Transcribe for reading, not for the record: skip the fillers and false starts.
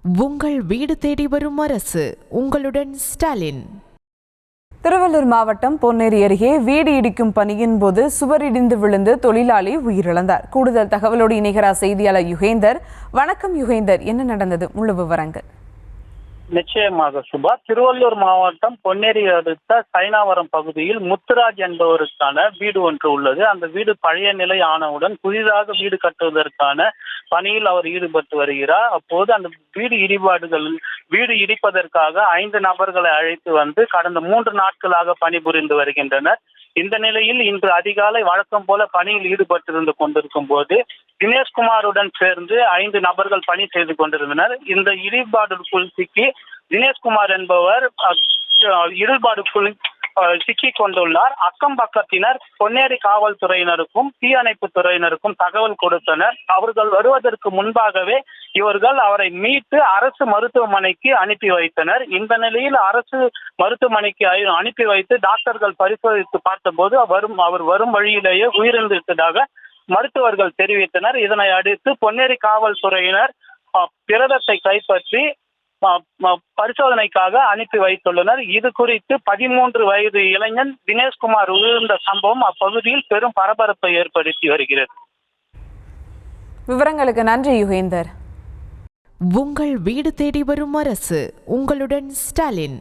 உங்கள் வீடு தேடி வரும் அரசு. உங்களுடன் ஸ்டாலின். திருவள்ளூர் மாவட்டம் பொன்னேரி அருகே வீடு இடிக்கும் பணியின் போது சுவர் இடிந்து விழுந்து தொழிலாளி உயிரிழந்தார். கூடுதல் தகவலோடு இணைகிறார் செய்தியாளர் யுகேந்தர். வணக்கம் யுகேந்தர், என்ன நடந்தது? முழு விவரங்கள். நிச்சயமாக சுபா. திருவள்ளூர் மாவட்டம் பொன்னேரி அடுத்த சைனாவரம் பகுதியில் முத்துராஜ் என்பவருக்கான வீடு ஒன்று உள்ளது. அந்த வீடு பழைய நிலை ஆனவுடன் புதிதாக வீடு கட்டுவதற்கான பணியில் அவர் ஈடுபட்டு வருகிறார். அப்போது அந்த வீடு இடிப்பதற்காக 5 நபர்களை அழைத்து வந்து கடந்த 3 நாட்களாக பணிபுரிந்து வருகின்றனர். இந்த நிலையில் இன்று அதிகாலை வழக்கம் போல பணியில் ஈடுபட்டிருந்து கொண்டிருக்கும் போது தினேஷ்குமாருடன் சேர்ந்து 5 நபர்கள் பணி செய்து கொண்டிருந்தனர். இந்த இடிபாடுக்குள் சிக்கி தினேஷ்குமார் என்பவர் இடிபாடுக்குள் சிக்கி கொண்டுள்ளார். அக்கம் பக்கத்தினர் பொன்னேரி காவல்துறையினருக்கும் தீயணைப்பு துறையினருக்கும் தகவல் கொடுத்தனர். அவர்கள் வருவதற்கு முன்பாகவே இவர்கள் அவரை மீட்டு அரசு மருத்துவமனைக்கு அனுப்பி வைத்தனர். இந்த நிலையில் அரசு மருத்துவமனைக்கு அனுப்பி வைத்து டாக்டர்கள் பரிசோதித்து பார்த்தபோது அவர் வரும் வழியிலேயே உயிரிழந்திருப்பதாக மருத்துவர்கள் தெரிவித்தனர். இதனை அடுத்து பொன்னேரி காவல்துறையினர் பிரேதத்தை கைப்பற்றி பரிசோதனைக்காக அனுப்பி வைத்துள்ளனர். இது குறித்து 13 வயது இளைஞன் தினேஷ்குமார் உயிர்ந்த சம்பவம் அப்பகுதியில் பெரும் பரபரப்பை ஏற்படுத்தி வருகிறது. விவரங்களுக்கு நன்றி யுகேந்தர். உங்கள் வீடு தேடி வரும் அரசு. உங்களுடன் ஸ்டாலின்.